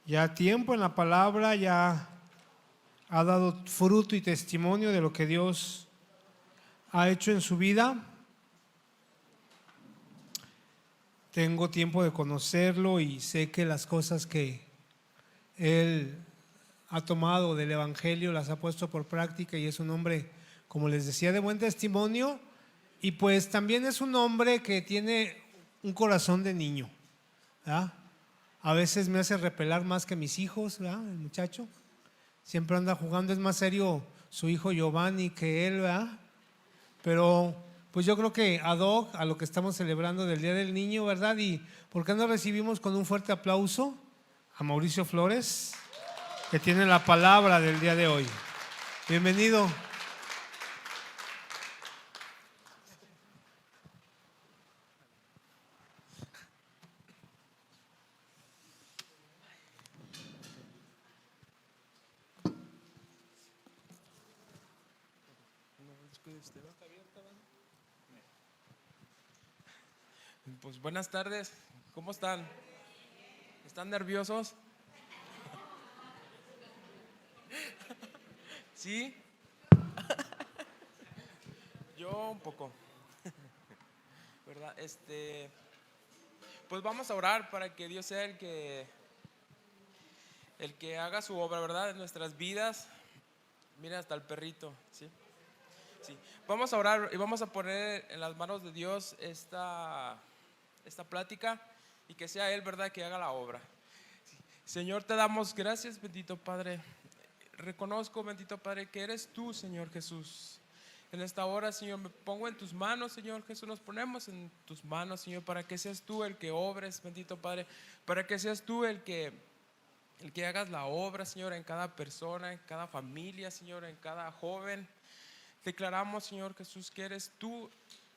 ya tiempo en la palabra, ya ha dado fruto y testimonio de lo que Dios ha hecho en su vida. Tengo tiempo de conocerlo y sé que las cosas que Él ha tomado del Evangelio las ha puesto por práctica, y es un hombre, como les decía, de buen testimonio, y pues también es un hombre que tiene un corazón de niño, ¿verdad? A veces me hace repelar más que mis hijos, ¿verdad? El muchacho siempre anda jugando, es más serio su hijo Giovanni que él, ¿verdad? Pero pues yo creo que ad hoc a lo que estamos celebrando del Día del Niño, ¿verdad? Y ¿por qué no recibimos con un fuerte aplauso a Mauricio Flores, que tiene la palabra del día de hoy? Bienvenido. Pues buenas tardes, ¿cómo están? ¿Están nerviosos? ¿Sí? Yo un poco, ¿verdad? Pues vamos a orar para que Dios sea el que haga su obra, ¿verdad? En nuestras vidas. Mira, hasta el perrito, ¿sí? Sí. Vamos a orar y vamos a poner en las manos de Dios esta plática, y que sea Él, ¿verdad?, que haga la obra. Señor, te damos gracias, bendito Padre. Reconozco, bendito Padre, que eres tú, Señor Jesús. En esta hora, Señor, me pongo en tus manos, Señor Jesús, nos ponemos en tus manos, Señor, para que seas tú el que obres, bendito Padre, para que seas tú el que hagas la obra, Señor, en cada persona, en cada familia, Señor, en cada joven. Declaramos, Señor Jesús, que eres tú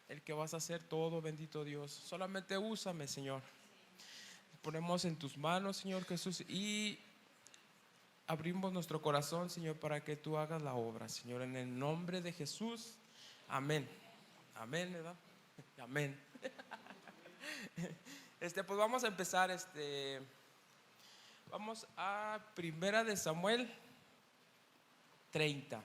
el que vas a hacer todo, bendito Dios. Solamente úsame, Señor. Ponemos en tus manos, Señor Jesús, y abrimos nuestro corazón, Señor, para que tú hagas la obra, Señor, en el nombre de Jesús. Amén. Amén, ¿verdad? Amén. Pues vamos a empezar, vamos a Primera de Samuel 30.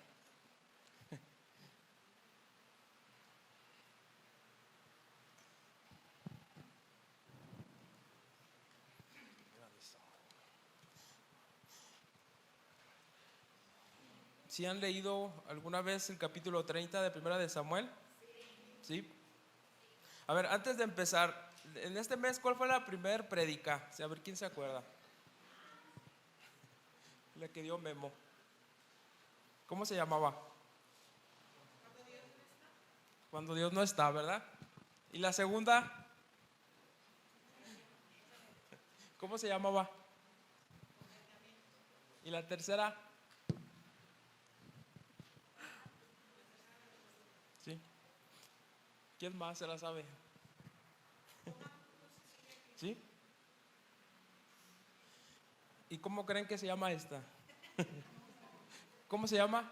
¿Sí han leído alguna vez el capítulo 30 de Primera de Samuel? ¿Sí? A ver, antes de empezar, en este mes, ¿cuál fue la primera prédica? A ver, ¿quién se acuerda? La que dio Memo. ¿Cómo se llamaba? Cuando Dios no está, ¿verdad? ¿Y la segunda? ¿Cómo se llamaba? ¿Y la tercera? ¿Sí? ¿Quién más se la sabe? ¿Sí? ¿Y cómo creen que se llama esta? ¿Cómo se llama?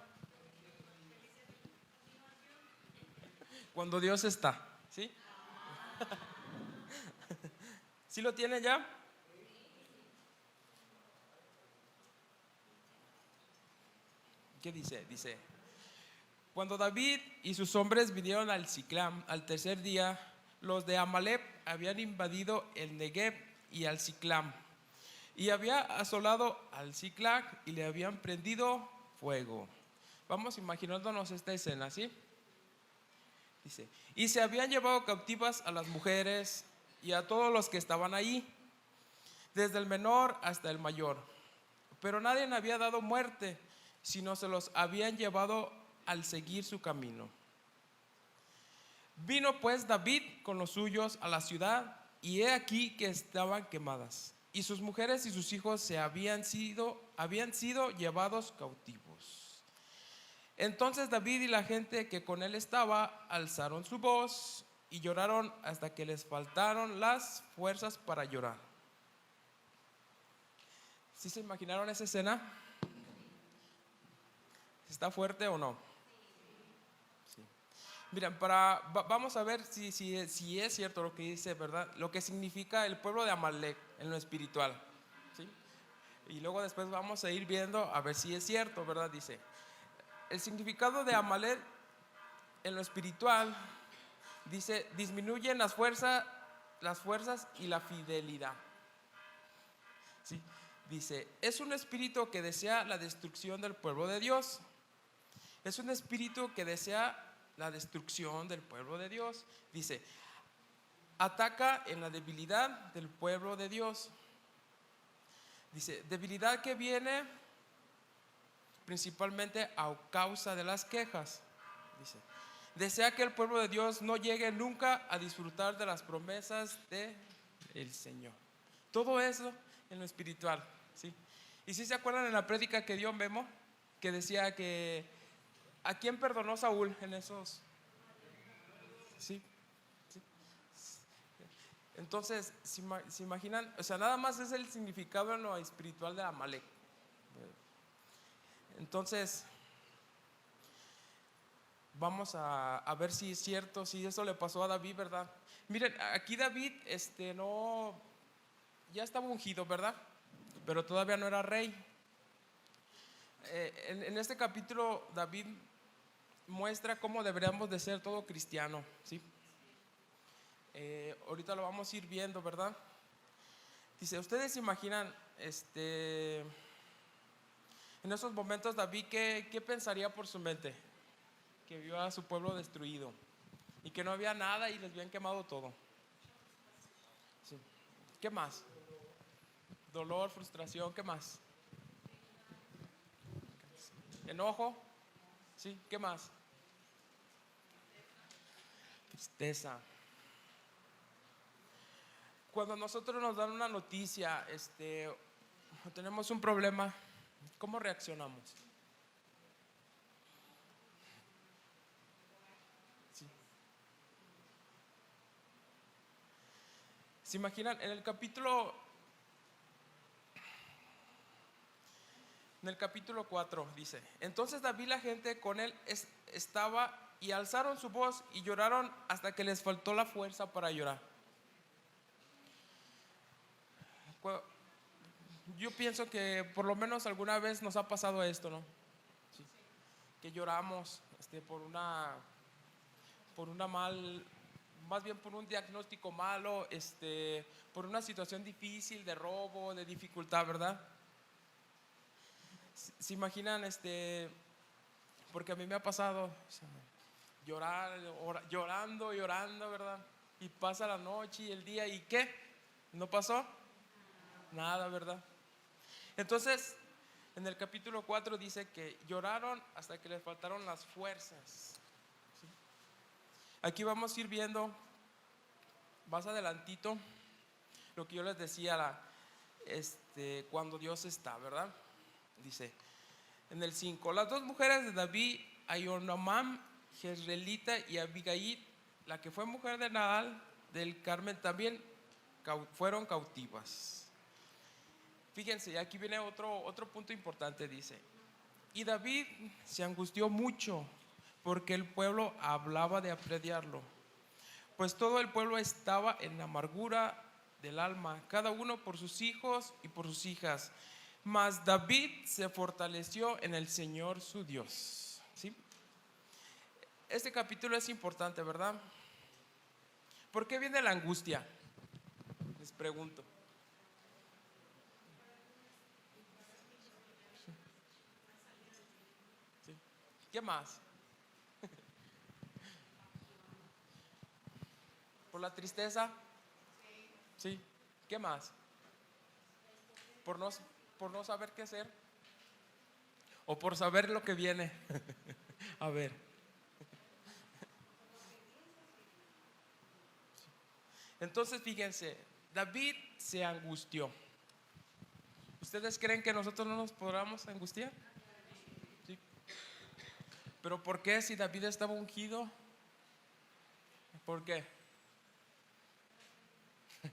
Cuando Dios está. ¿Sí? ¿Sí lo tienen ya? ¿Qué dice? Dice: cuando David y sus hombres vinieron al Siclam al tercer día, los de Amalek habían invadido el Negev y al Siclam, y había asolado al Siclag y le habían prendido fuego. Vamos imaginándonos esta escena, ¿sí? Dice: y se habían llevado cautivas a las mujeres y a todos los que estaban ahí, desde el menor hasta el mayor, pero nadie había dado muerte, sino se los habían llevado al seguir su camino. Vino pues David con los suyos a la ciudad, y he aquí que estaban quemadas, y sus mujeres y sus hijos habían sido llevados cautivos. Entonces David y la gente que con él estaba alzaron su voz y lloraron hasta que les faltaron las fuerzas para llorar. ¿Sí se imaginaron esa escena? ¿Está fuerte o no? Sí. Miren, vamos a ver si es cierto lo que dice, ¿verdad? Lo que significa el pueblo de Amalek en lo espiritual, ¿sí? Y luego después vamos a ir viendo a ver si es cierto, ¿verdad? Dice, el significado de Amalek en lo espiritual, dice, disminuyen las fuerzas y la fidelidad. ¿Sí? Dice, es un espíritu que desea la destrucción del pueblo de Dios. Es un espíritu que desea la destrucción del pueblo de Dios. Dice, ataca en la debilidad del pueblo de Dios. Dice, debilidad que viene principalmente a causa de las quejas. Dice, desea que el pueblo de Dios no llegue nunca a disfrutar de las promesas del Señor. Todo eso en lo espiritual, ¿sí? Y si se acuerdan en la prédica que dio Memo, que decía que ¿a quién perdonó Saúl en esos? ¿Sí? ¿Sí? Entonces, ¿se imaginan? O sea, nada más es el significado en lo espiritual de Amalek. Entonces, vamos a ver si es cierto, si eso le pasó a David, ¿verdad? Miren, aquí David, no, ya estaba ungido, ¿verdad? Pero todavía no era rey. En este capítulo, David muestra cómo deberíamos de ser todo cristiano, ¿sí? Ahorita lo vamos a ir viendo, ¿verdad? Dice, ¿ustedes se imaginan, en esos momentos David, qué pensaría por su mente? Que vio a su pueblo destruido y que no había nada y les habían quemado todo. Sí. ¿Qué más? Dolor, frustración, ¿qué más? Enojo, ¿sí? ¿Qué más? Tristeza. Cuando nosotros nos dan una noticia, o tenemos un problema, ¿cómo reaccionamos? Sí. ¿Se imaginan? En el capítulo 4 dice, entonces David y la gente con él estaba y alzaron su voz y lloraron hasta que les faltó la fuerza para llorar. Yo pienso que por lo menos alguna vez nos ha pasado esto, ¿no? Sí. Que lloramos más bien por un diagnóstico malo, por una situación difícil de robo, de dificultad, ¿verdad? ¿Se imaginan, porque a mí me ha pasado, o sea, llorando, ¿verdad? Y pasa la noche y el día, ¿y qué? ¿No pasó? Nada, ¿verdad? Entonces, en el capítulo 4 dice que lloraron hasta que les faltaron las fuerzas. ¿Sí? Aquí vamos a ir viendo más adelantito lo que yo les decía cuando Dios está, ¿verdad? Dice en el 5, las dos mujeres de David, Ahinoam, Jezreelita, y Abigail, la que fue mujer de Nabal del Carmen, también fueron cautivas. Fíjense, aquí viene otro punto importante, dice, y David se angustió mucho porque el pueblo hablaba de apedrearlo, pues todo el pueblo estaba en la amargura del alma, cada uno por sus hijos y por sus hijas. Mas David se fortaleció en el Señor su Dios. ¿Sí? Este capítulo es importante, ¿verdad? ¿Por qué viene la angustia? Les pregunto. ¿Sí? ¿Qué más? ¿Por la tristeza? ¿Sí? ¿Qué más? ¿Por no saber qué hacer? ¿O por saber lo que viene? A ver. Entonces fíjense, David se angustió. ¿Ustedes creen que nosotros no nos podamos angustiar? ¿Sí? ¿Pero por qué si David estaba ungido? ¿Por qué?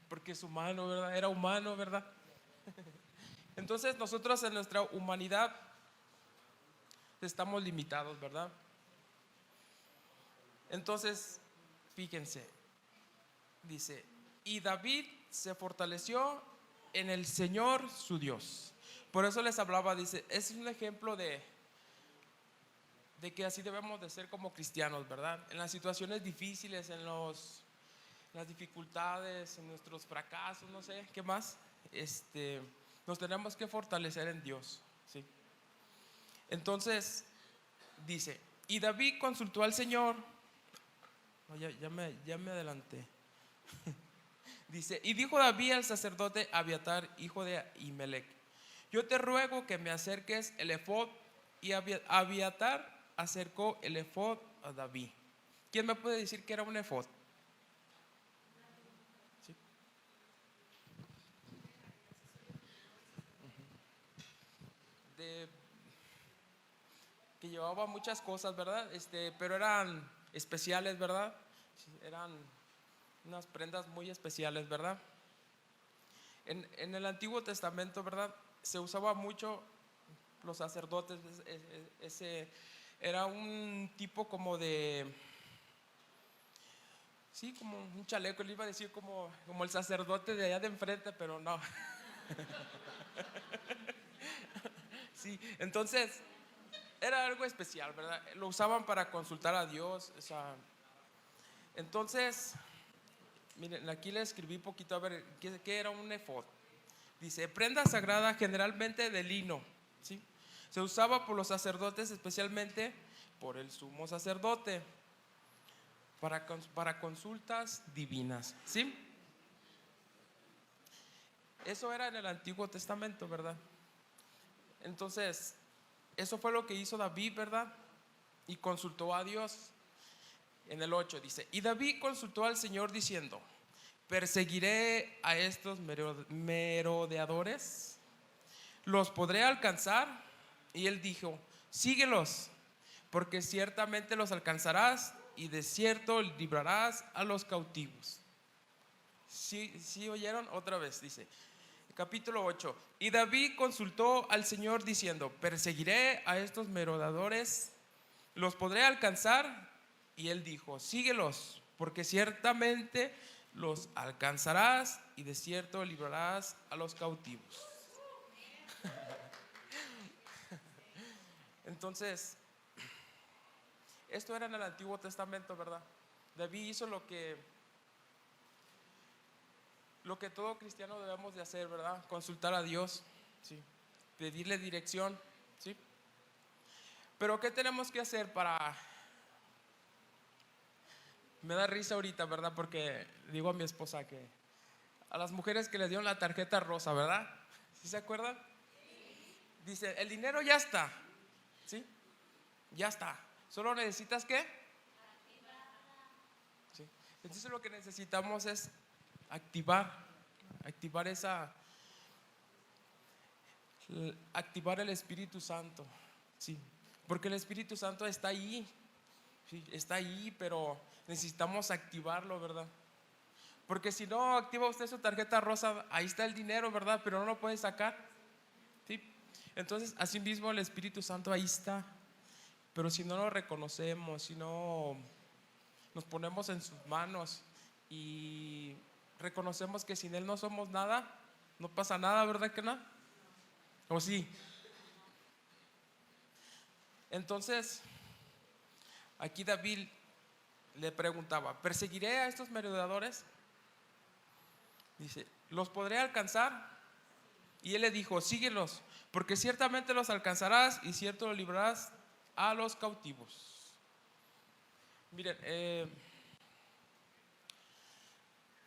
Porque es humano, ¿verdad? Era humano, ¿verdad? Entonces nosotros en nuestra humanidad estamos limitados, ¿verdad? Entonces, fíjense, dice, y David se fortaleció en el Señor su Dios. Por eso les hablaba, dice, es un ejemplo de que así debemos de ser como cristianos, ¿verdad? En las situaciones difíciles, en las dificultades, en nuestros fracasos, no sé, ¿qué más? Nos tenemos que fortalecer en Dios, ¿sí? Entonces, dice, y David consultó al Señor. No, ya me adelanté. Dice, y dijo David al sacerdote Abiatar, hijo de Ahimelech: yo te ruego que me acerques el efod. Y Abiatar acercó el efod a David. ¿Quién me puede decir que era un efod? ¿Sí? Que llevaba muchas cosas, ¿verdad? Pero eran especiales, ¿verdad? Sí, eran unas prendas muy especiales, ¿verdad? En el Antiguo Testamento, ¿verdad? Se usaba mucho los sacerdotes. Ese era un tipo como de, sí, como un chaleco. Le iba a decir como el sacerdote de allá de enfrente, pero no. Sí, entonces era algo especial, ¿verdad? Lo usaban para consultar a Dios. O sea, entonces, miren, aquí le escribí poquito a ver qué era un efod. Dice, prenda sagrada generalmente de lino, ¿sí? Se usaba por los sacerdotes, especialmente por el sumo sacerdote, para consultas divinas, ¿sí? Eso era en el Antiguo Testamento, ¿verdad? Entonces, eso fue lo que hizo David, ¿verdad? Y consultó a Dios. En el 8 dice, y David consultó al Señor diciendo, ¿perseguiré a estos merodeadores? ¿Los podré alcanzar? Y él dijo, síguelos, porque ciertamente los alcanzarás y de cierto librarás a los cautivos. ¿Sí oyeron? Otra vez dice, capítulo 8. Y David consultó al Señor diciendo, ¿perseguiré a estos merodeadores? ¿Los podré alcanzar? Y él dijo, síguelos, porque ciertamente los alcanzarás y de cierto librarás a los cautivos. Entonces, esto era en el Antiguo Testamento, ¿verdad? David hizo lo que todo cristiano debemos de hacer, ¿verdad? Consultar a Dios, ¿sí? Pedirle dirección, ¿sí? Pero ¿qué tenemos que hacer para... Me da risa ahorita, ¿verdad? Porque digo a mi esposa que a las mujeres que les dieron la tarjeta rosa, ¿verdad? ¿Sí se acuerdan? Dice, el dinero ya está, ¿sí? Ya está. ¿Solo necesitas qué? ¿Sí? Entonces lo que necesitamos es activar activar el Espíritu Santo, ¿sí? Porque el Espíritu Santo está ahí, ¿sí? Está ahí, pero necesitamos activarlo, ¿verdad? Porque si no activa usted su tarjeta rosa, ahí está el dinero, ¿verdad? Pero no lo puede sacar, ¿sí? Entonces, así mismo el Espíritu Santo ahí está. Pero si no lo reconocemos, si no nos ponemos en sus manos y reconocemos que sin Él no somos nada, no pasa nada, ¿verdad que no? ¿O sí? Entonces, aquí David le preguntaba, ¿perseguiré a estos merodeadores? Dice, ¿los podré alcanzar? Y él le dijo, síguelos, porque ciertamente los alcanzarás y cierto los librarás a los cautivos. Miren,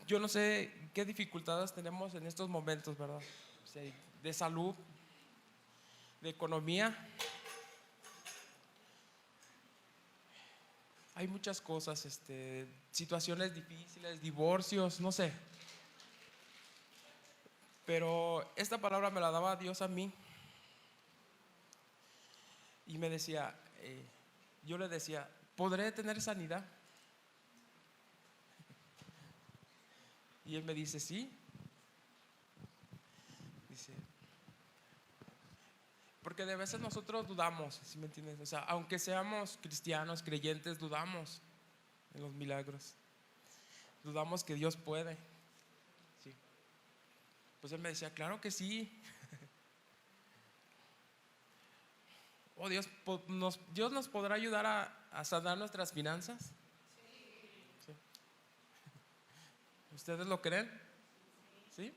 yo no sé qué dificultades tenemos en estos momentos, ¿verdad? O sea, de salud, de economía. Hay muchas cosas, situaciones difíciles, divorcios, no sé. Pero esta palabra me la daba Dios a mí. Y me decía, yo le decía, ¿podré tener sanidad? Y él me dice, sí. Dice, porque de veces nosotros dudamos, ¿sí me entiendes? O sea, aunque seamos cristianos, creyentes, dudamos en los milagros. Dudamos que Dios puede. Sí. Pues él me decía, claro que sí. Oh, Dios nos podrá ayudar a sanar nuestras finanzas. Sí. ¿Ustedes lo creen? ¿Sí?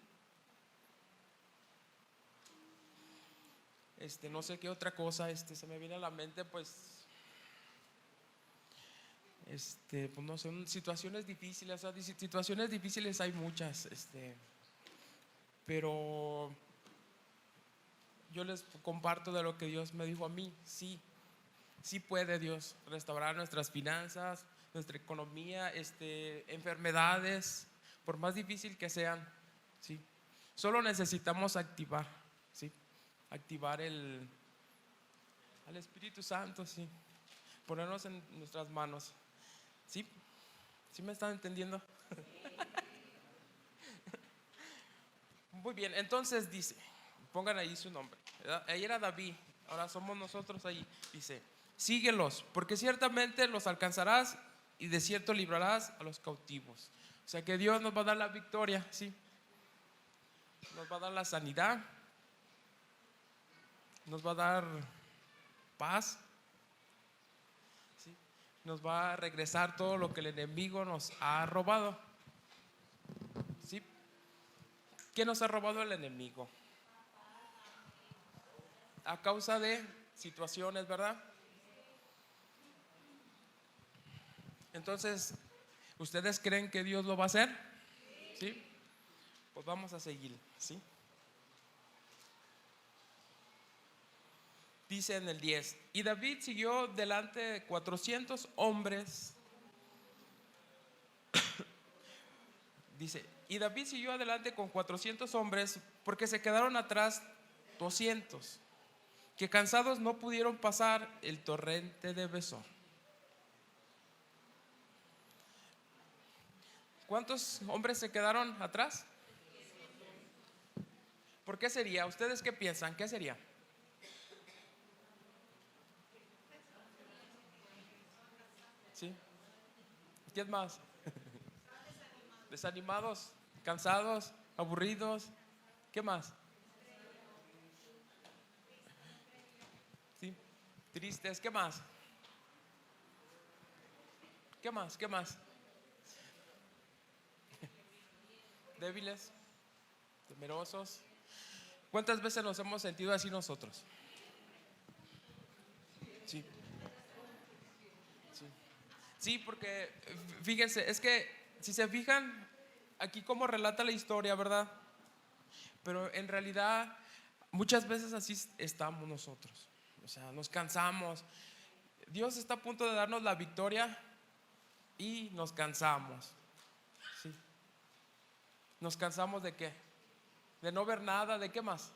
No sé qué otra cosa se me viene a la mente, pues no sé, situaciones difíciles, o sea, situaciones difíciles hay muchas, pero yo les comparto de lo que Dios me dijo a mí. Sí, sí puede Dios restaurar nuestras finanzas, nuestra economía, enfermedades, por más difícil que sean, sí. Solo necesitamos activar, sí, activar al Espíritu Santo, sí, ponernos en nuestras manos, sí. ¿Sí me están entendiendo? Muy bien, entonces dice, pongan ahí su nombre, ¿verdad? Ahí era David, ahora somos nosotros ahí. Dice, síguelos, porque ciertamente los alcanzarás y de cierto librarás a los cautivos. O sea que Dios nos va a dar la victoria, ¿sí? Nos va a dar la sanidad, nos va a dar paz, ¿sí? Nos va a regresar todo lo que el enemigo nos ha robado, ¿sí? ¿Qué nos ha robado el enemigo? A causa de situaciones, ¿verdad? Entonces, ¿ustedes creen que Dios lo va a hacer? ¿Sí? Pues vamos a seguir, ¿sí? Dice en el 10, y David siguió delante de 400 hombres. Dice, y David siguió adelante con 400 hombres porque se quedaron atrás 200, que cansados no pudieron pasar el torrente de Besor. ¿Cuántos hombres se quedaron atrás? ¿Por qué sería? ¿Ustedes qué piensan? ¿Qué sería? ¿Sí? ¿Quién más? Desanimados, cansados, aburridos. ¿Qué más? ¿Sí? Tristes. ¿Qué más? ¿Qué más? ¿Qué más? Débiles, temerosos. ¿Cuántas veces nos hemos sentido así nosotros? Sí, sí. Sí, porque fíjense, es que si se fijan aquí cómo relata la historia, ¿verdad? Pero en realidad muchas veces así estamos nosotros. O sea, nos cansamos. Dios está a punto de darnos la victoria y nos cansamos. ¿Sí? ¿Nos cansamos de qué? De no ver nada, ¿de qué más?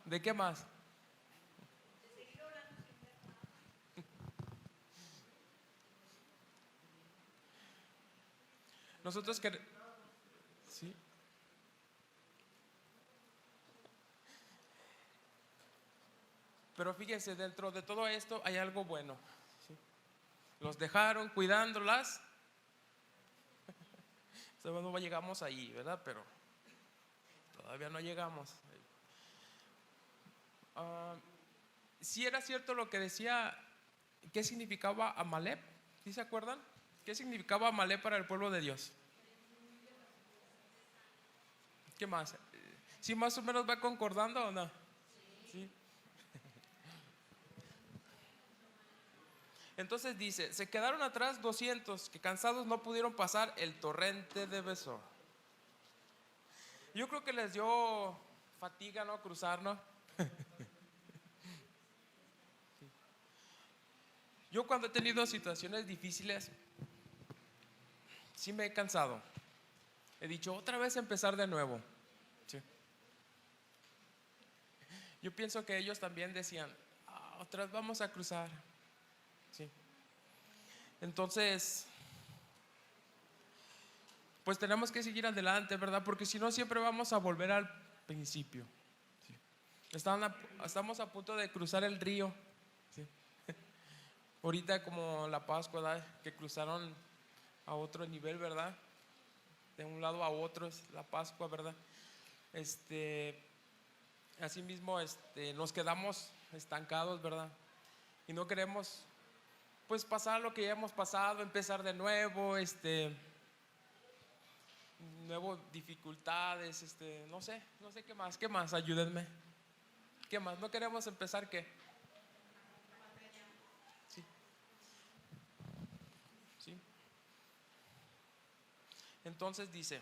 ¿De qué más? Nosotros que sí. Pero fíjense, dentro de todo esto hay algo bueno, ¿sí? Los dejaron cuidándolas. Todavía no llegamos ahí, ¿verdad? Pero todavía no llegamos. Sí era cierto lo que decía. ¿Qué significaba Amalek? ¿Sí se acuerdan? ¿Qué significaba Amalek para el pueblo de Dios? ¿Qué más? ¿Sí más o menos va concordando o no? Sí. Entonces dice, se quedaron atrás 200 que cansados no pudieron pasar el torrente de Besor. Yo creo que les dio fatiga, ¿no? Cruzar, ¿no? Yo cuando he tenido situaciones difíciles, sí me he cansado. He dicho, otra vez empezar de nuevo. Sí. Yo pienso que ellos también decían, otra vez vamos a cruzar. Sí. Entonces, pues tenemos que seguir adelante, ¿verdad? Porque si no, siempre vamos a volver al principio. Sí. Estamos a punto de cruzar el río. Sí. Ahorita como la Pascua, ¿verdad? Que cruzaron a otro nivel, ¿verdad? De un lado a otro es la Pascua, ¿verdad? asimismo, nos quedamos estancados, ¿verdad? Y no queremos, pues, pasar lo que ya hemos pasado, empezar de nuevo, nuevas dificultades, no sé qué más, ayúdenme. ¿Qué más? ¿No queremos empezar qué? Sí. Sí. Entonces dice,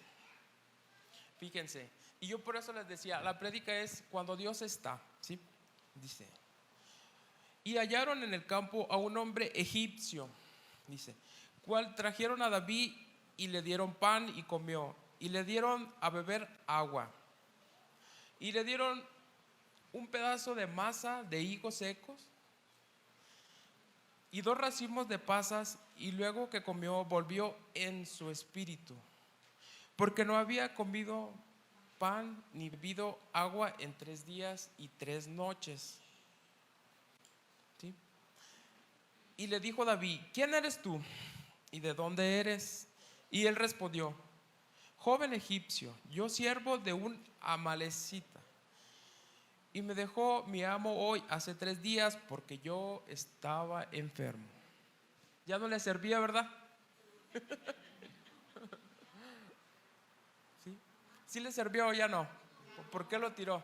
fíjense, y yo por eso les decía, la prédica es cuando Dios está, ¿sí? Dice, y hallaron en el campo a un hombre egipcio, dice, cual trajeron a David y le dieron pan y comió, y le dieron a beber agua, y le dieron un pedazo de masa de higos secos y 2 racimos de pasas, y luego que comió volvió en su espíritu, porque no había comido pan ni bebido agua en 3 días y 3 noches. ¿Sí? Y le dijo David, ¿quién eres tú? ¿Y de dónde eres? Y él respondió, joven egipcio, yo siervo de un amalecita, y me dejó mi amo hoy hace 3 días porque yo estaba enfermo. Ya no le servía, ¿verdad? ¿Sí? ¿Sí le sirvió o ya no? ¿Por qué lo tiró?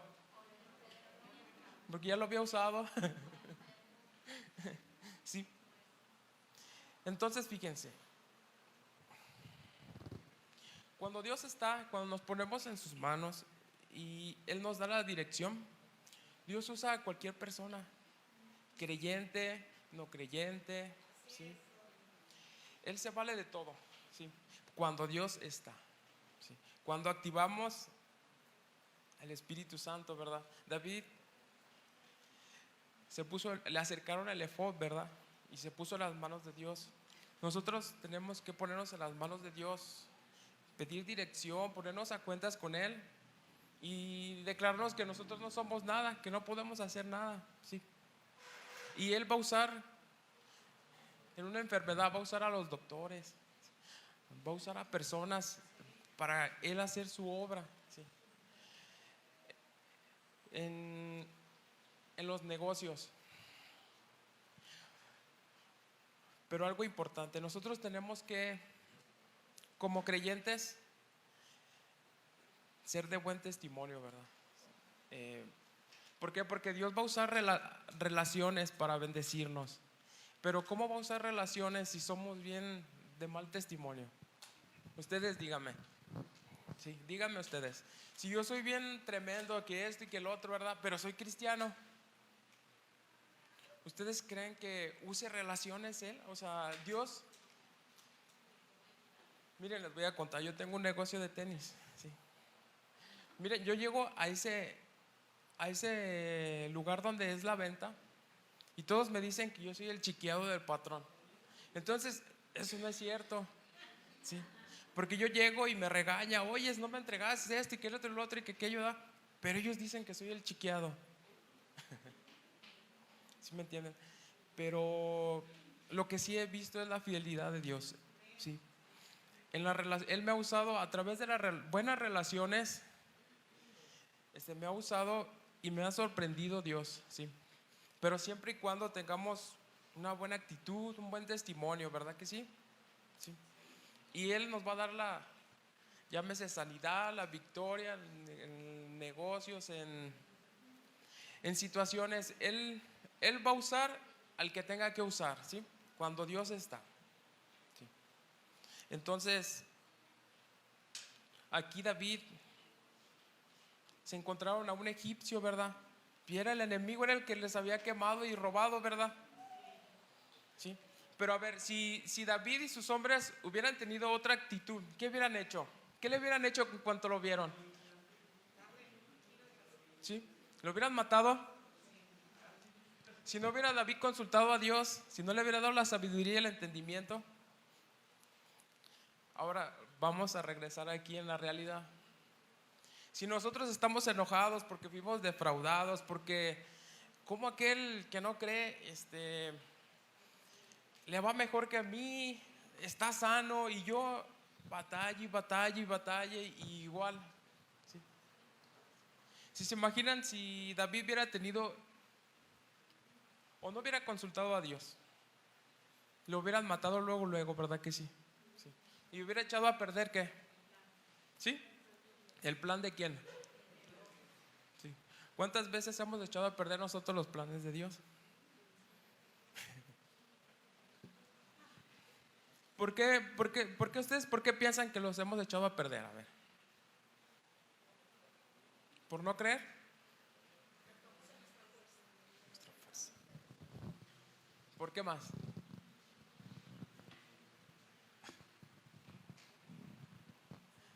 Porque ya lo había usado. Sí. Entonces fíjense, cuando Dios está, cuando nos ponemos en sus manos y Él nos da la dirección, Dios usa a cualquier persona, creyente, no creyente, ¿sí? Él se vale de todo, ¿sí? Cuando Dios está, ¿sí? Cuando activamos el Espíritu Santo, ¿verdad? David le acercaron el efod, ¿verdad? Y se puso en las manos de Dios. Nosotros tenemos que ponernos en las manos de Dios, pedir dirección, ponernos a cuentas con Él y declararnos que nosotros no somos nada, que no podemos hacer nada, ¿sí? Y Él va a usar en una enfermedad, va a usar a los doctores, va a usar a personas para Él hacer su obra, ¿sí? En los negocios. Pero algo importante, nosotros tenemos que, como creyentes, ser de buen testimonio, ¿verdad? ¿Por qué? Porque Dios va a usar relaciones para bendecirnos. Pero ¿cómo va a usar relaciones si somos bien de mal testimonio? Ustedes díganme. Sí, díganme ustedes. Si yo soy bien tremendo, que esto y que el otro, ¿verdad? Pero soy cristiano. ¿Ustedes creen que use relaciones Él? O sea, Dios. Miren, les voy a contar. Yo tengo un negocio de tenis, ¿sí? Miren, yo llego a ese lugar donde es la venta y todos me dicen que yo soy el chiqueado del patrón. Entonces, eso no es cierto, ¿sí? Porque yo llego y me regaña, oye, no me entregaste esto y que el otro y que aquello da. Pero ellos dicen que soy el chiqueado. ¿Sí me entienden? Pero lo que sí he visto es la fidelidad de Dios, ¿sí? Él me ha usado a través de las buenas relaciones, me ha usado y me ha sorprendido Dios, ¿sí? Pero siempre y cuando tengamos una buena actitud, un buen testimonio, ¿verdad que sí? Sí. Y Él nos va a dar llámese sanidad, la victoria en negocios, en situaciones. Él va a usar al que tenga que usar, ¿sí? Cuando Dios está, ¿sí? Entonces, aquí David se encontraron a un egipcio, ¿verdad? Y era el enemigo, era el que les había quemado y robado, ¿verdad? ¿Sí? Pero a ver, si David y sus hombres hubieran tenido otra actitud, ¿qué hubieran hecho? ¿Qué le hubieran hecho en cuanto lo vieron? ¿Sí? ¿Lo hubieran matado? Si no hubiera David consultado a Dios, si no le hubiera dado la sabiduría y el entendimiento. Ahora vamos a regresar aquí en la realidad. Si nosotros estamos enojados porque fuimos defraudados, porque como aquel que no cree, le va mejor que a mí, está sano y yo batalla y batalla y batalla y igual, ¿sí? Si se imaginan si David hubiera tenido o no hubiera consultado a Dios, lo hubieran matado luego, ¿verdad que sí? Sí. Y hubiera echado a perder, ¿qué? ¿Sí? ¿El plan de quién? Sí. ¿Cuántas veces hemos echado a perder nosotros los planes de Dios? ¿Por qué ustedes, por qué piensan que los hemos echado a perder? A ver. ¿Por no creer? ¿Por qué más?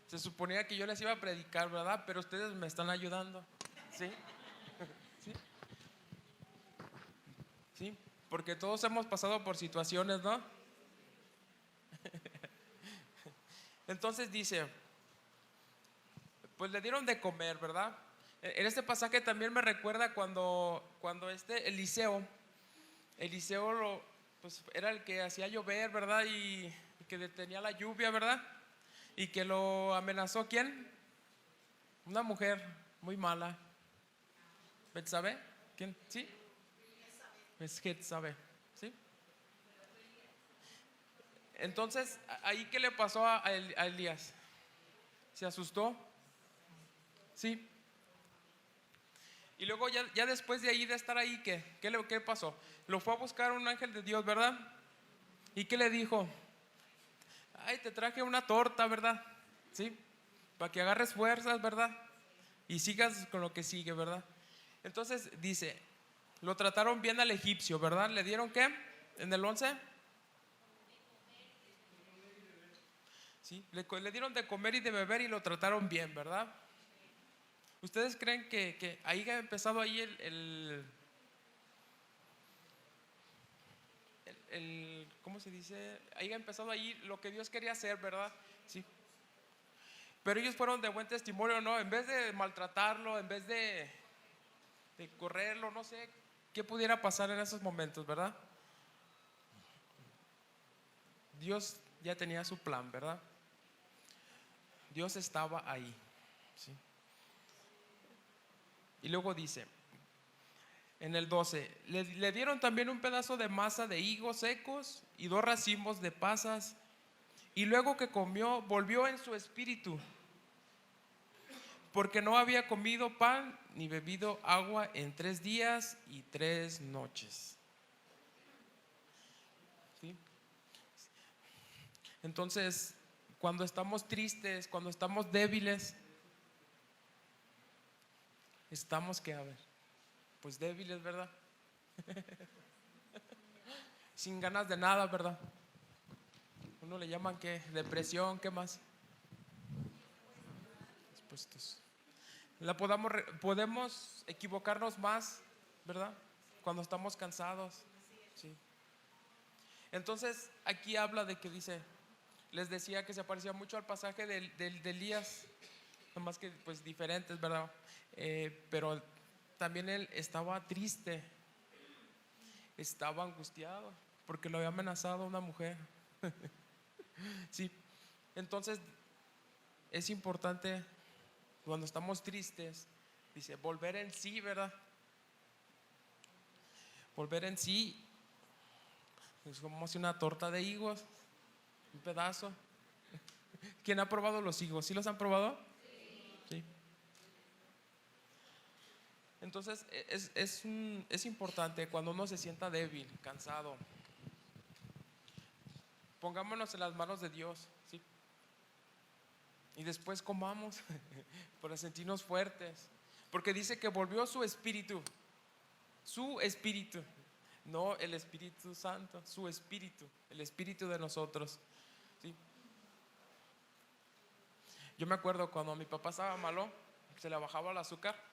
Se suponía que yo les iba a predicar, ¿verdad? Pero ustedes me están ayudando. ¿Sí? ¿Sí? ¿Sí? Porque todos hemos pasado por situaciones, ¿no? Entonces dice, pues le dieron de comer, ¿verdad? En este pasaje también me recuerda cuando Eliseo pues era el que hacía llover, ¿verdad? Y que detenía la lluvia, ¿verdad? Y que lo amenazó, ¿quién? Una mujer muy mala. ¿Betsabé? ¿Quién? ¿Sí? Es Jezabel, ¿sí? Entonces, ¿ahí qué le pasó a Elías? ¿Se asustó? Sí. Y luego ya después de ahí, de estar ahí, ¿qué pasó? Lo fue a buscar un ángel de Dios, ¿verdad? ¿Y qué le dijo? Ay, te traje una torta, ¿verdad? ¿Sí? Para que agarres fuerzas, ¿verdad? Y sigas con lo que sigue, ¿verdad? Entonces dice, lo trataron bien al egipcio, ¿verdad? ¿Le dieron qué? En el 11. ¿Sí? Le dieron de comer y de beber y lo trataron bien, ¿verdad? ¿Ustedes creen que ahí ha empezado ahí ¿cómo se dice? Ahí ha empezado ahí lo que Dios quería hacer, ¿verdad? Sí. Pero ellos fueron de buen testimonio, ¿no? En vez de maltratarlo, en vez de correrlo, no sé qué pudiera pasar en esos momentos, ¿verdad? Dios ya tenía su plan, ¿verdad? Dios estaba ahí, ¿sí? Y luego dice, en el 12, le dieron también un pedazo de masa de higos secos y 2 racimos de pasas. Y luego que comió, volvió en su espíritu, porque no había comido pan ni bebido agua en 3 días y 3 noches. ¿Sí? Entonces, cuando estamos tristes, cuando estamos débiles, estamos, ¿qué? A ver, pues débiles, ¿verdad? Sin ganas de nada, ¿verdad? Uno le llaman, ¿qué? Depresión, ¿qué más? Dispuestos. Podemos equivocarnos más, ¿verdad? Cuando estamos cansados. Sí. Entonces aquí habla de que dice, les decía que se parecía mucho al pasaje de Elías, nomás que pues diferentes, ¿verdad? Pero también él estaba triste, estaba angustiado porque lo había amenazado una mujer. Sí. Entonces es importante cuando estamos tristes, dice, volver en sí, ¿verdad? Volver en sí. Es como si una torta de higos, un pedazo. ¿Quién ha probado los higos? ¿Sí los han probado? Sí. Entonces es importante cuando uno se sienta débil, cansado, pongámonos en las manos de Dios, ¿sí? Y después comamos para sentirnos fuertes, porque dice que volvió su espíritu, no el Espíritu Santo, su espíritu, el espíritu de nosotros, ¿sí? Yo me acuerdo cuando mi papá estaba malo, se le bajaba el azúcar,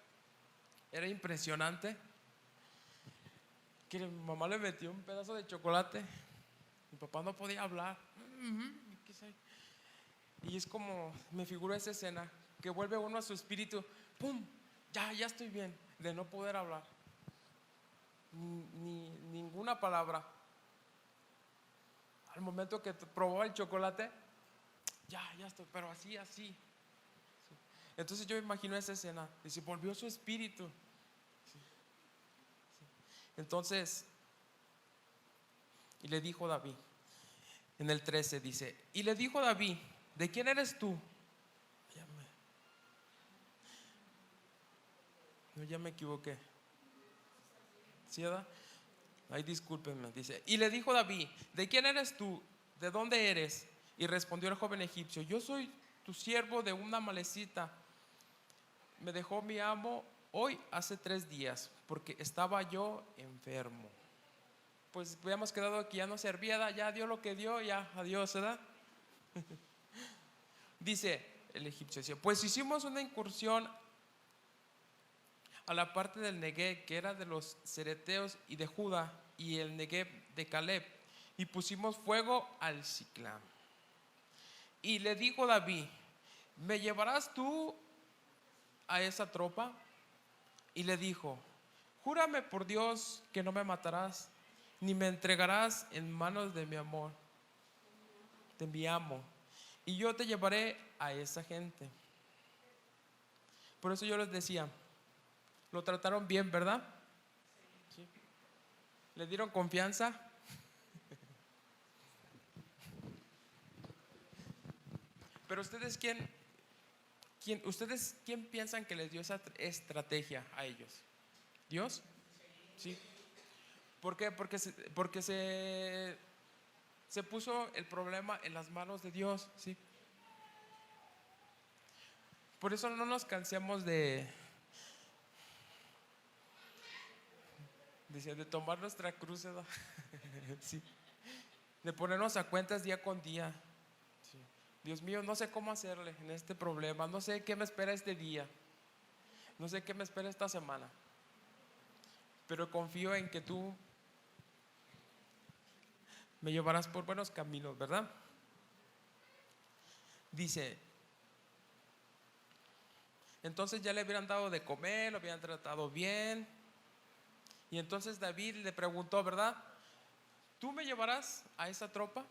era impresionante, que mi mamá le metió un pedazo de chocolate, mi papá no podía hablar, y es como, me figuro esa escena, que vuelve uno a su espíritu, ¡pum! Ya estoy bien, de no poder hablar, ni ninguna palabra. Al momento que probó el chocolate, ya estoy, pero así. Entonces yo imagino esa escena. Dice, volvió su espíritu. Entonces, y le dijo David, en el 13 dice, y le dijo David, ¿de quién eres tú? Ya me equivoqué. ¿Sí, verdad? Ay, discúlpenme. Dice, y le dijo David, ¿de quién eres tú? ¿De dónde eres? Y respondió el joven egipcio, yo soy tu siervo de una amalecita. Me dejó mi amo hoy hace 3 días porque estaba yo enfermo. Pues habíamos quedado que ya no servía, ya dio lo que dio, ya adiós, ¿verdad? Dice el egipcio, dice, pues hicimos una incursión a la parte del Negueb, que era de los cereteos y de Judá, y el Negueb de Caleb, y pusimos fuego al Siclam. Y le dijo David, ¿me llevarás tú a esa tropa? Y le dijo, júrame por Dios que no me matarás, ni me entregarás en manos de mi amor, de mi amo, y yo te llevaré a esa gente. Por eso yo les decía, lo trataron bien, ¿verdad? ¿Sí? ¿Le dieron confianza? Pero ustedes, ¿quién piensan que les dio esa estrategia a ellos? ¿Dios? Sí. ¿Por qué? Porque se puso el problema en las manos de Dios, ¿sí? Por eso no nos cansemos de tomar nuestra cruz, ¿verdad? Sí. De ponernos a cuentas día con día. Sí. Dios mío, no sé cómo hacerle en este problema, no sé qué me espera este día, no sé qué me espera esta semana, pero confío en que tú me llevarás por buenos caminos, ¿verdad? Dice, entonces ya le hubieran dado de comer, lo habían tratado bien. Y entonces David le preguntó, ¿verdad? ¿Tú me llevarás a esa tropa?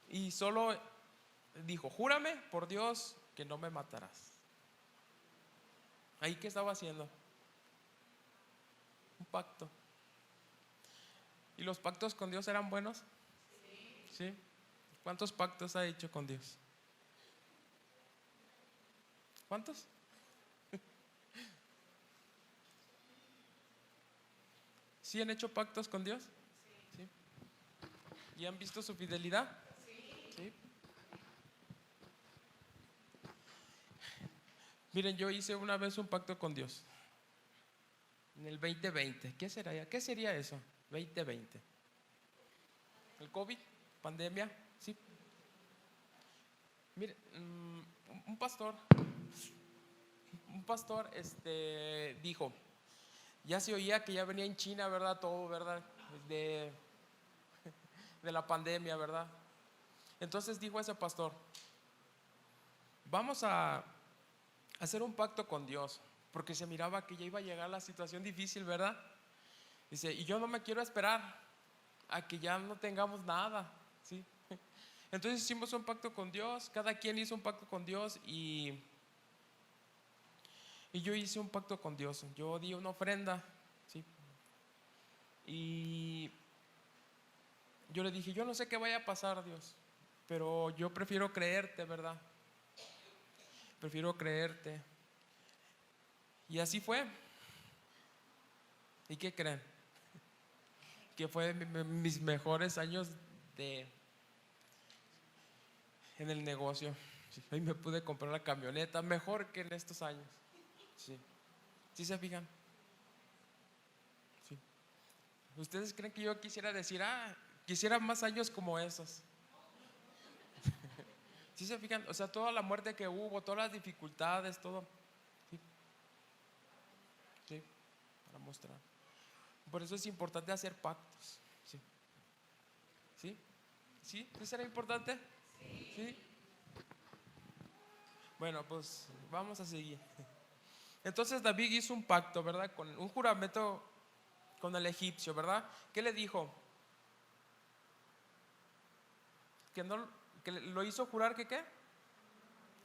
Y solo dijo, júrame por Dios que no me matarás. ¿Ahí qué estaba haciendo? Un pacto. ¿Y los pactos con Dios eran buenos? ¿Sí? ¿Cuántos pactos ha hecho con Dios? ¿Cuántos? ¿Sí han hecho pactos con Dios? ¿Sí? ¿Y han visto su fidelidad? ¿Sí? Miren, yo hice una vez un pacto con Dios en el 2020. ¿Qué será? ¿Qué sería eso? 2020. ¿El COVID? ¿Pandemia? Sí. Mire, un pastor dijo, ya se oía que ya venía en China, ¿verdad? Todo, ¿verdad? De la pandemia, ¿verdad? Entonces dijo ese pastor, vamos a hacer un pacto con Dios, porque se miraba que ya iba a llegar la situación difícil, ¿verdad? Dice, y yo no me quiero esperar a que ya no tengamos nada, ¿sí? Entonces hicimos un pacto con Dios, cada quien hizo un pacto con Dios y yo hice un pacto con Dios, yo di una ofrenda, ¿sí? Y yo le dije, yo no sé qué vaya a pasar, Dios, pero yo prefiero creerte, ¿verdad? Prefiero creerte. Y así fue. ¿Y qué creen? Que fue mis mejores años en el negocio. Sí, ahí me pude comprar la camioneta mejor que en estos años. Sí. ¿Sí se fijan? Sí. ¿Ustedes creen que yo quisiera decir, quisiera más años como esos? ¿Sí se fijan? O sea, toda la muerte que hubo, todas las dificultades, todo. Sí. Sí, para mostrar. Por eso es importante hacer pactos. Sí. ¿Sí? ¿Sí? ¿Sí será importante? ¿Sí? Bueno, pues vamos a seguir. Entonces David hizo un pacto, ¿verdad? Con un juramento con el egipcio, ¿verdad? ¿Qué le dijo? Que lo hizo jurar que ¿qué?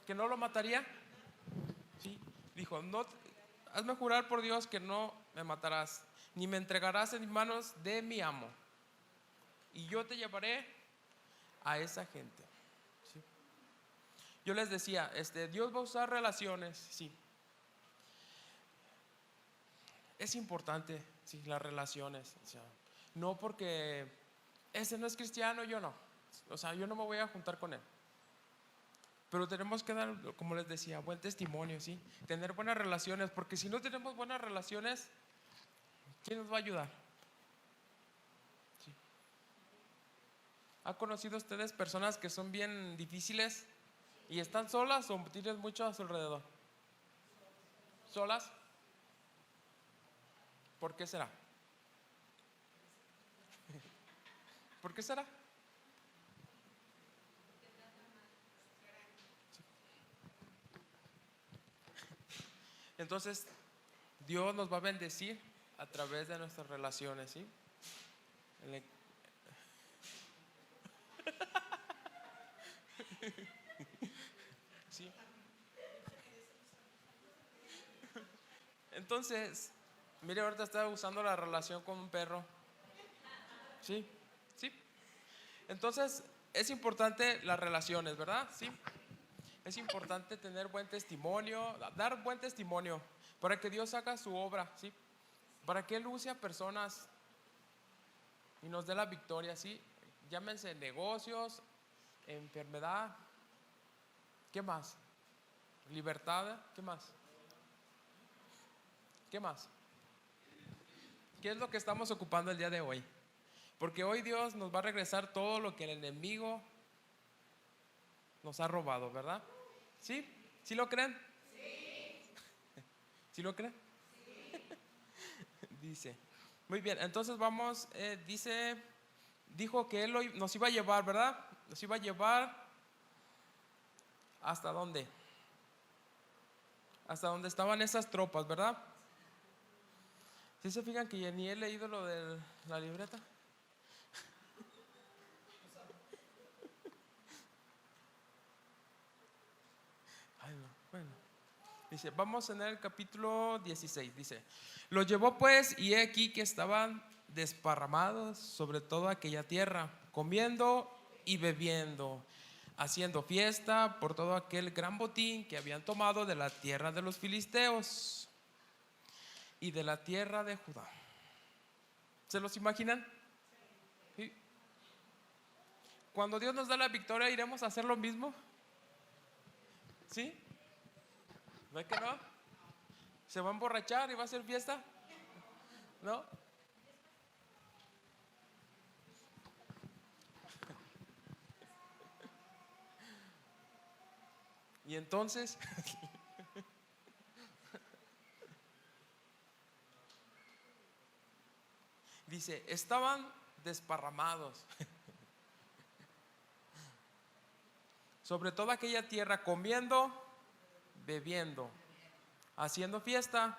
Que no lo mataría. ¿sí? Dijo, no, hazme jurar por Dios que no me matarás, ni me entregarás en manos de mi amo, y yo te llevaré a esa gente. ¿Sí? Yo les decía, Dios va a usar relaciones, sí. Es importante, sí, las relaciones. O sea, no porque ese no es cristiano, yo no. O sea, yo no me voy a juntar con él. Pero tenemos que dar, como les decía, buen testimonio, ¿sí? Tener buenas relaciones, porque si no tenemos buenas relaciones, ¿quién nos va a ayudar? ¿Sí? ¿Ha conocido ustedes personas que son bien difíciles y están solas o tienen mucho a su alrededor? ¿Solas? ¿Por qué será? ¿Por qué será? Entonces, Dios nos va a bendecir a través de nuestras relaciones, ¿sí? ¿Sí? Entonces, mire, ahorita estaba usando la relación con un perro. ¿Sí? ¿Sí? Entonces, es importante las relaciones, ¿verdad? ¿Sí? Es importante tener buen testimonio, dar buen testimonio para que Dios haga su obra, ¿sí? Para que Él use a personas y nos dé la victoria, ¿sí? Llámense negocios, enfermedad, ¿qué más? Libertad, ¿qué más? ¿Qué más? ¿Qué es lo que estamos ocupando el día de hoy? Porque hoy Dios nos va a regresar todo lo que el enemigo nos ha robado, ¿verdad? ¿Sí? ¿Sí lo creen? ¿Sí lo creen? Dice. Muy bien, entonces vamos, dijo que Él nos iba a llevar, ¿verdad? Nos iba a llevar ¿hasta dónde? Hasta donde estaban esas tropas, ¿verdad? ¿Sí se fijan que ni he leído lo de la libreta? Ay, no, bueno. Dice, vamos en el capítulo 16, dice, lo llevó pues y he aquí que estaban desparramados sobre toda aquella tierra, comiendo y bebiendo, haciendo fiesta por todo aquel gran botín que habían tomado de la tierra de los filisteos y de la tierra de Judá. ¿Se los imaginan? ¿Sí? Cuando Dios nos da la victoria, ¿iremos a hacer lo mismo? ¿Sí? ¿No es que no? ¿Se va a emborrachar y va a hacer fiesta? ¿No? Y entonces, dice, estaban desparramados sobre toda aquella tierra, comiendo, bebiendo, haciendo fiesta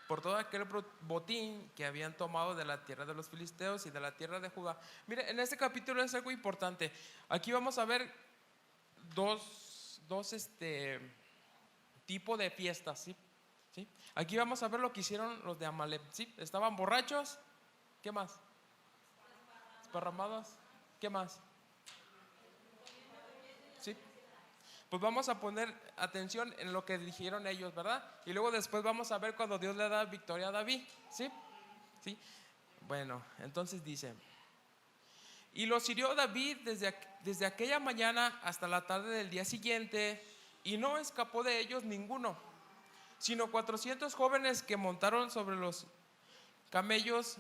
por todo aquel botín que habían tomado de la tierra de los filisteos y de la tierra de Judá. Mire, en este capítulo es algo importante. Aquí vamos a ver dos tipo de fiestas, ¿sí? ¿Sí? Aquí vamos a ver lo que hicieron los de Amalek, ¿sí? Estaban borrachos, ¿qué más? Esparramados, ¿qué más? ¿Sí? Pues vamos a poner atención en lo que dijeron ellos, ¿verdad? Y luego después vamos a ver cuando Dios le da victoria a David, ¿sí? ¿Sí? Bueno, entonces dice, y los hirió David desde aquella mañana hasta la tarde del día siguiente, y no escapó de ellos ninguno, sino 400 jóvenes que montaron sobre los camellos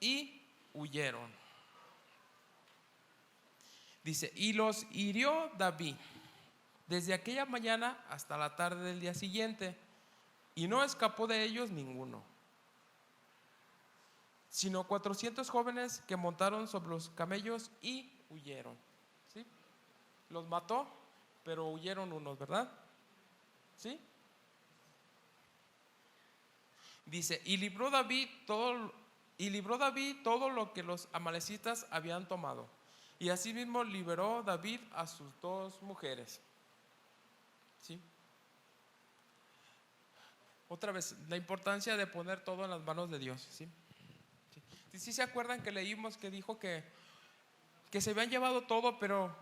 y huyeron. Dice, y los hirió David desde aquella mañana hasta la tarde del día siguiente, y no escapó de ellos ninguno, sino 400 jóvenes que montaron sobre los camellos y huyeron. ¿Sí? Los mató, pero huyeron unos, ¿verdad? ¿Sí? Dice, y libró David todo lo que los amalecitas habían tomado, y asimismo liberó David a sus dos mujeres. ¿Sí? Otra vez, la importancia de poner todo en las manos de Dios. ¿Sí? ¿Sí se acuerdan que leímos que dijo que se habían llevado todo, pero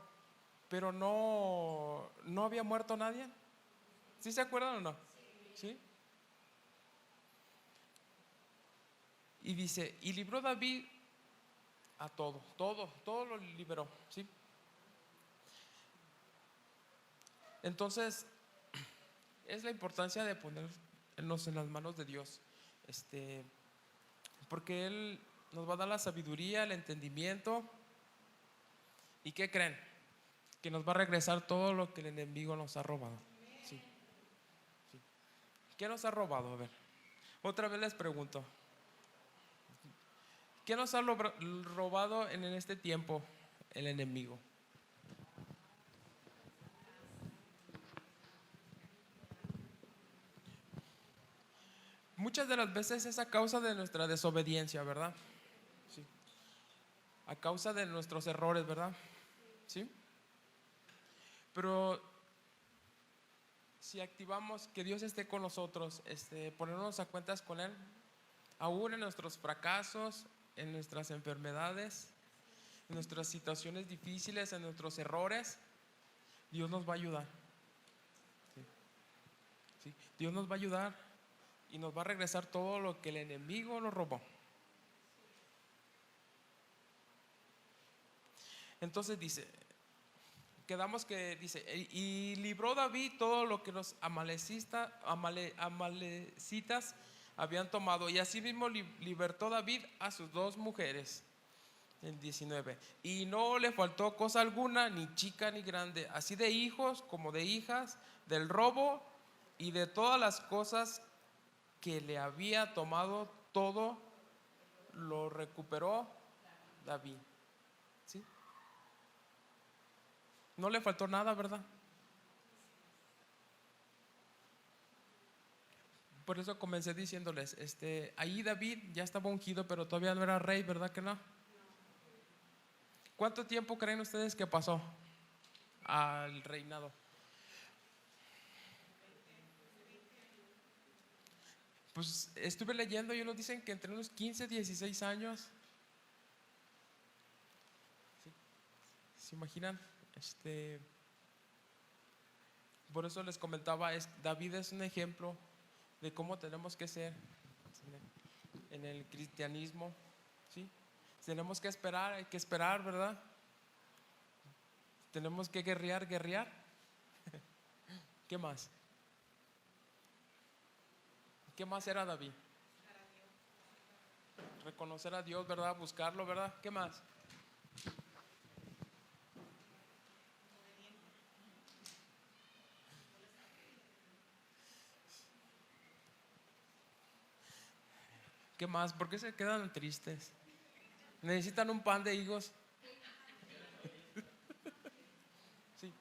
no había muerto nadie? ¿Sí se acuerdan o no? ¿Sí? Y dice, y libró David a todo lo liberó. ¿Sí? Entonces, es la importancia de ponernos en las manos de Dios, porque Él nos va a dar la sabiduría, el entendimiento. ¿Y qué creen? Que nos va a regresar todo lo que el enemigo nos ha robado. Sí. Sí. ¿Qué nos ha robado? A ver, otra vez les pregunto, ¿qué nos ha robado en este tiempo el enemigo? Muchas de las veces es a causa de nuestra desobediencia, ¿verdad? Sí. A causa de nuestros errores, ¿verdad? Sí. Pero si activamos que Dios esté con nosotros, ponernos a cuentas con Él, aún en nuestros fracasos, en nuestras enfermedades, en nuestras situaciones difíciles, en nuestros errores, Dios nos va a ayudar. ¿Sí? ¿Sí? Dios nos va a ayudar y nos va a regresar todo lo que el enemigo nos robó. Entonces dice, y libró David todo lo que los amalecitas habían tomado, y asimismo libertó David a sus 2 mujeres. El 19, y no le faltó cosa alguna, ni chica ni grande, así de hijos como de hijas, del robo y de todas las cosas que le había tomado, todo lo recuperó David. ¿Sí? No le faltó nada, ¿verdad? Por eso comencé diciéndoles, ahí David ya estaba ungido, pero todavía no era rey, ¿verdad que no? ¿Cuánto tiempo creen ustedes que pasó al reinado? Pues estuve leyendo y unos dicen que entre unos 15, 16 años. ¿Sí? ¿Se imaginan? Por eso les comentaba, David es un ejemplo de cómo tenemos que ser en el cristianismo. ¿Sí? Tenemos que esperar, hay que esperar, ¿verdad? Tenemos que guerrear. ¿Qué más? ¿Qué más era David? Reconocer a Dios, ¿verdad? Buscarlo, ¿verdad? ¿Qué más? ¿Qué más? ¿Por qué se quedan tristes? ¿Necesitan un pan de higos? Sí.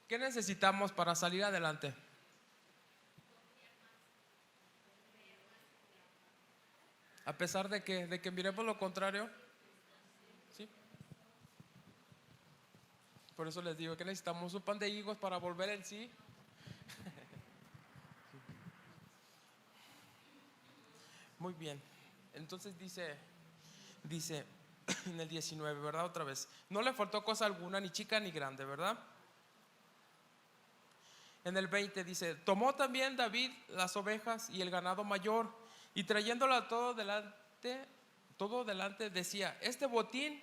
¿Qué necesitamos para salir adelante? A pesar de que miremos lo contrario. ¿Sí? Por eso les digo que necesitamos un pan de higos para volver el sí. Muy bien. Entonces dice en el 19, ¿verdad? Otra vez, no le faltó cosa alguna, ni chica ni grande, ¿verdad? En el 20 dice, tomó también David las ovejas y el ganado mayor, y trayéndolo todo delante decía, este botín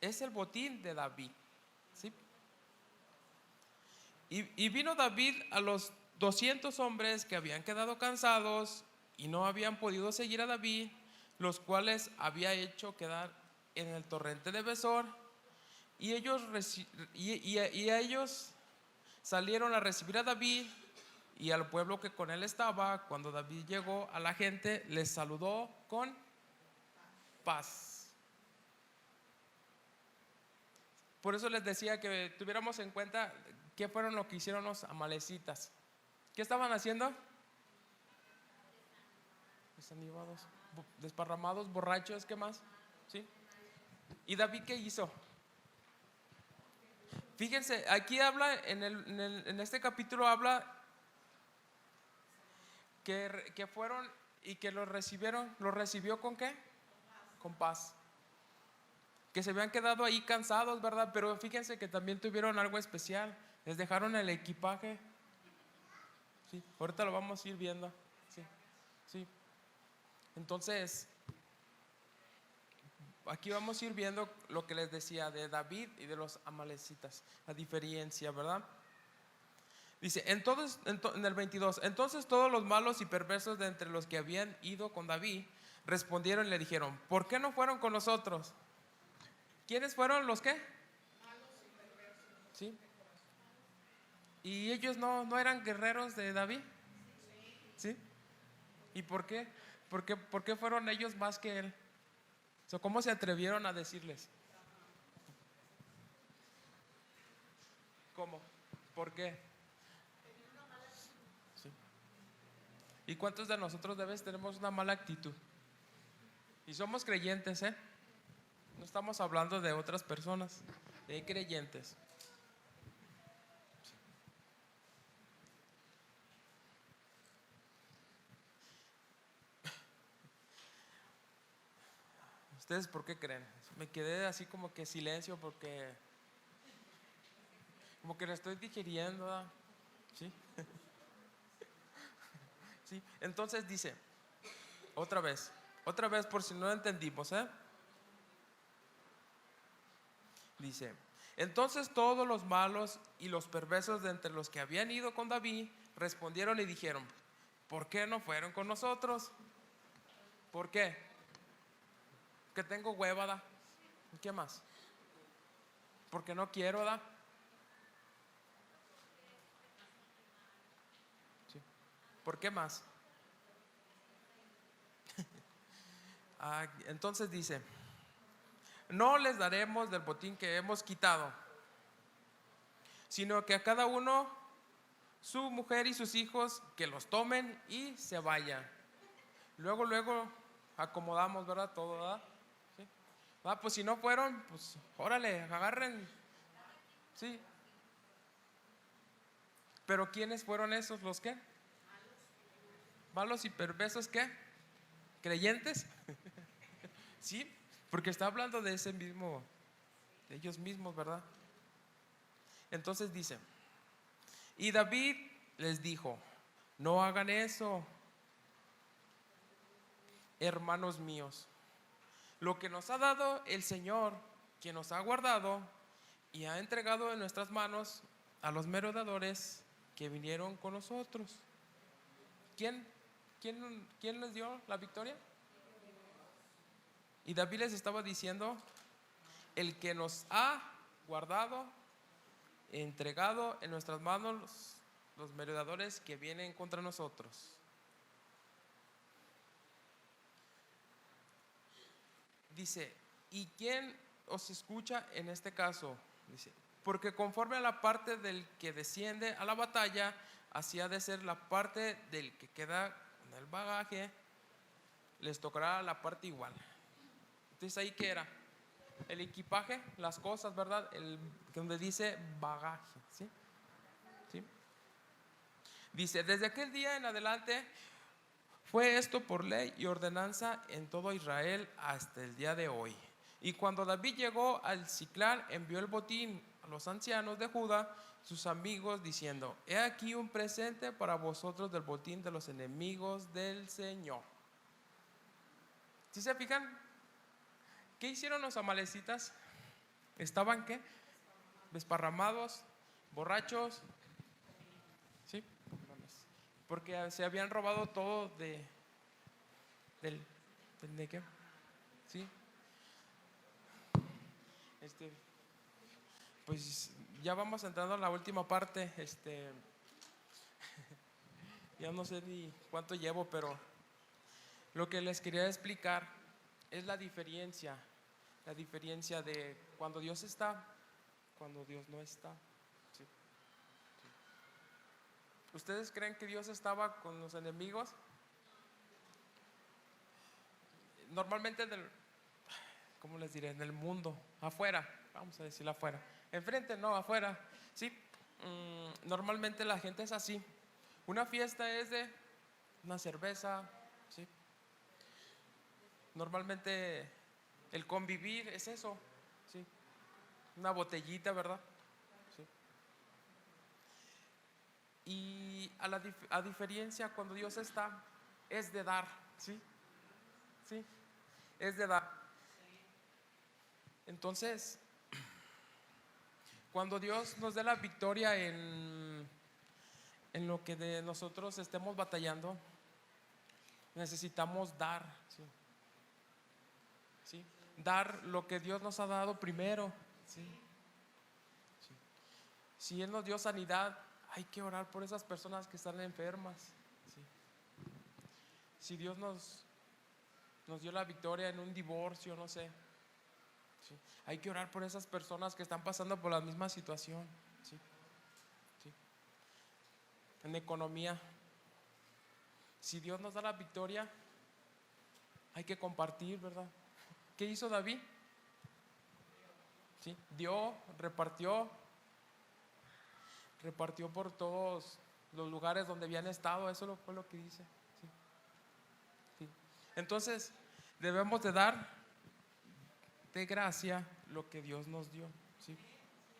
es el botín de David. ¿Sí? Y vino David a los 200 hombres que habían quedado cansados y no habían podido seguir a David, los cuales había hecho quedar en el torrente de Besor, y a ellos salieron a recibir a David y al pueblo que con él estaba. Cuando David llegó a la gente, les saludó con paz. Por eso les decía que tuviéramos en cuenta qué fueron lo que hicieron los amalecitas. ¿Qué estaban haciendo? Desanimados, desparramados, borrachos, ¿qué más? ¿Sí? ¿Y David qué hizo? Fíjense, aquí habla, en este capítulo habla que fueron y que lo recibieron. ¿Lo recibió con qué? Con paz. Que se habían quedado ahí cansados, ¿verdad? Pero fíjense que también tuvieron algo especial. Les dejaron el equipaje. Sí, ahorita lo vamos a ir viendo. Sí, sí. Entonces, aquí vamos a ir viendo lo que les decía de David y de los amalecitas, la diferencia, ¿verdad? Dice, entonces, en el 22, entonces todos los malos y perversos de entre los que habían ido con David respondieron y le dijeron, ¿por qué no fueron con nosotros? ¿Quiénes fueron los qué? ¿Sí? ¿Y ellos no eran guerreros de David? ¿Sí? ¿Y por qué? ¿Por qué fueron ellos más que él? O sea, ¿cómo se atrevieron a decirles? ¿Cómo? ¿Por qué? Sí. ¿Y cuántos de nosotros de veces tenemos una mala actitud? Y somos creyentes, ¿eh? No estamos hablando de otras personas, de creyentes. ¿Ustedes por qué creen? Me quedé así como que silencio porque como que lo estoy digiriendo, ¿verdad? ¿Sí? ¿Sí? Entonces dice, otra vez por si no lo entendimos, ¿eh? Dice, entonces todos los malos y los perversos de entre los que habían ido con David respondieron y dijeron, ¿por qué no fueron con nosotros? ¿Por qué? Que tengo hueva, ¿da? ¿Qué más? Porque no quiero, ¿da? Sí. ¿Por qué más? Entonces dice, no les daremos del botín que hemos quitado, sino que a cada uno su mujer y sus hijos que los tomen y se vayan. Luego acomodamos, ¿verdad? Todo, ¿verdad? ¿Sí? Pues si no fueron, pues órale, agarren. Sí. Pero ¿quiénes fueron esos? ¿Los qué? ¿Malos y perversos qué? ¿Creyentes? Sí, porque está hablando de ese mismo, de ellos mismos, ¿verdad? Entonces dice, y David les dijo, no hagan eso, hermanos míos. Lo que nos ha dado el Señor, quien nos ha guardado y ha entregado en nuestras manos a los merodeadores que vinieron con nosotros. ¿Quién les dio la victoria? Y David les estaba diciendo, el que nos ha guardado, entregado en nuestras manos los merodeadores que vienen contra nosotros. Dice, ¿y quién os escucha en este caso? Dice, porque conforme a la parte del que desciende a la batalla, así ha de ser la parte del que queda con el bagaje, les tocará la parte igual. Entonces ahí qué era, el equipaje, las cosas, ¿verdad? Donde dice bagaje, ¿sí? ¿Sí? Dice, desde aquel día en adelante fue esto por ley y ordenanza en todo Israel hasta el día de hoy. Y cuando David llegó al Siclán, envió el botín a los ancianos de Judá, sus amigos, diciendo, he aquí un presente para vosotros del botín de los enemigos del Señor. ¿Sí se fijan? ¿Qué hicieron los amalecitas? ¿Estaban qué? Desparramados, borrachos, ¿sí? Porque se habían robado todo del Negev, ¿sí? Pues ya vamos entrando a la última parte. Ya no sé ni cuánto llevo, pero lo que les quería explicar es la diferencia de cuando Dios está, cuando Dios no está. ¿Sí? ¿Ustedes creen que Dios estaba con los enemigos? Normalmente ¿cómo les diré? En el mundo, afuera, vamos a decirlo afuera. Enfrente no, afuera, ¿sí? Normalmente la gente es así. Una fiesta es de una cerveza, ¿sí? Normalmente el convivir es eso, ¿sí? Una botellita, ¿verdad? ¿Sí? Y a diferencia cuando Dios está, es de dar, ¿sí? ¿Sí? Es de dar. Entonces, cuando Dios nos dé la victoria en lo que de nosotros estemos batallando, necesitamos dar, ¿sí? ¿Sí? Dar lo que Dios nos ha dado primero, ¿sí? ¿Sí? Si Él nos dio sanidad, hay que orar por esas personas que están enfermas, ¿sí? Si Dios nos dio la victoria en un divorcio, no sé, ¿sí? Hay que orar por esas personas que están pasando por la misma situación, ¿sí? ¿Sí? En economía, si Dios nos da la victoria, hay que compartir, ¿verdad? ¿Qué hizo David? ¿Sí? Dio, repartió por todos los lugares donde habían estado. Eso fue lo que dice, ¿sí? ¿Sí? Entonces debemos de dar de gracia lo que Dios nos dio, ¿sí?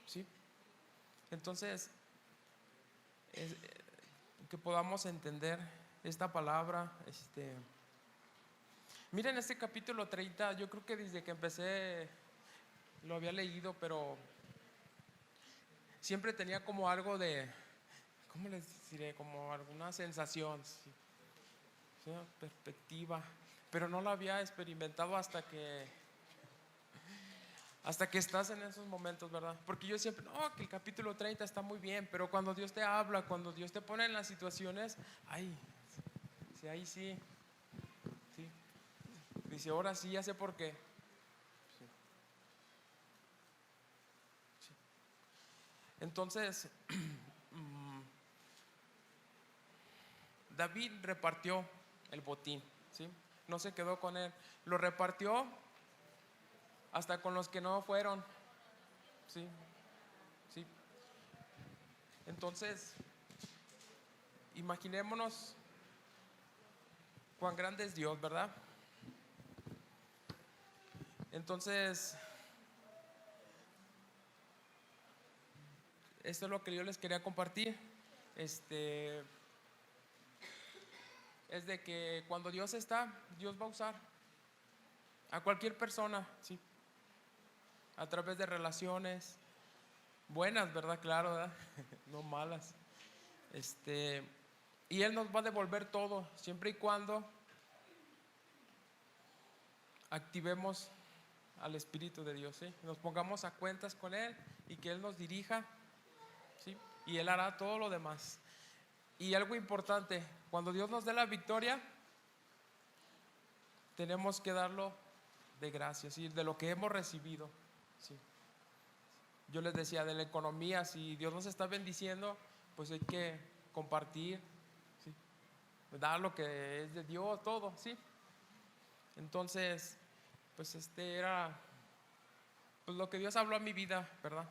¿Sí? Entonces que podamos entender esta palabra. Miren este capítulo 30, yo creo que desde que empecé lo había leído, pero siempre tenía como algo de, ¿cómo les diré? Como alguna sensación, ¿sí? Una perspectiva, pero no lo había experimentado hasta que estás en esos momentos, ¿verdad? Porque yo siempre, no, que el capítulo 30 está muy bien, pero cuando Dios te habla, cuando Dios te pone en las situaciones, ay, sí, ahí sí, sí. Dice, ahora sí, ya sé por qué. Sí. Sí. Entonces, David repartió el botín, ¿sí? No se quedó con él, lo repartió hasta con los que no fueron, ¿sí? ¿Sí? Entonces, imaginémonos cuán grande es Dios, ¿verdad? Entonces, esto es lo que yo les quería compartir. Es de que cuando Dios está, Dios va a usar a cualquier persona, ¿sí? A través de relaciones buenas, ¿verdad? Claro, ¿verdad? No malas. Y Él nos va a devolver todo, siempre y cuando activemos al Espíritu de Dios, ¿sí? Nos pongamos a cuentas con Él y que Él nos dirija, ¿sí? Y Él hará todo lo demás. Y algo importante, cuando Dios nos dé la victoria, tenemos que darlo de gracia, ¿sí? De lo que hemos recibido, ¿sí? Yo les decía de la economía, si Dios nos está bendiciendo, pues hay que compartir, ¿sí? Dar lo que es de Dios, todo, ¿sí? Entonces, pues era pues lo que Dios habló a mi vida, ¿verdad?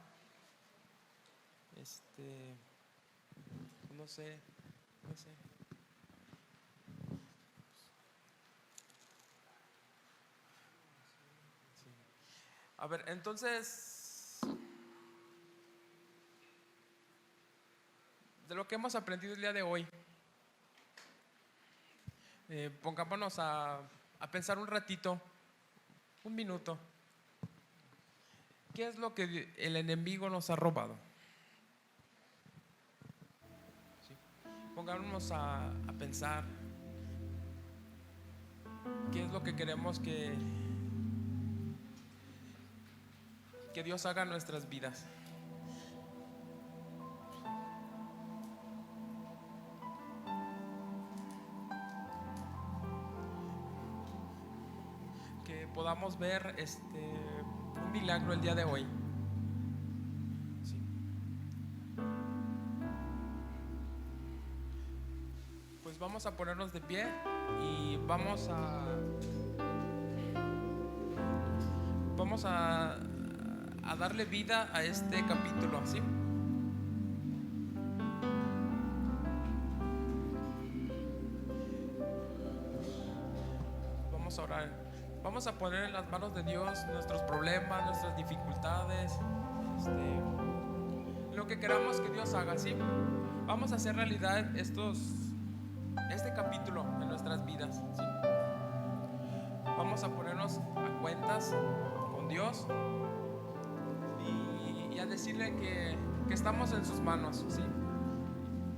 No sé. Sí. A ver, entonces, de lo que hemos aprendido el día de hoy, pongámonos a pensar un ratito, un minuto. ¿Qué es lo que el enemigo nos ha robado? ¿Sí? Pongámonos a pensar qué es lo que queremos que Dios haga en nuestras vidas. Que podamos ver un milagro el día de hoy. Sí. Pues vamos a ponernos de pie y vamos a darle vida a este capítulo, ¿sí? vamos a orar. Vamos a poner en las manos de Dios nuestros problemas, nuestras dificultades, lo que queramos que Dios haga, ¿sí? Vamos a hacer realidad este capítulo en nuestras vidas, ¿sí? Vamos a ponernos a cuentas con Dios y a decirle que estamos en sus manos, ¿sí?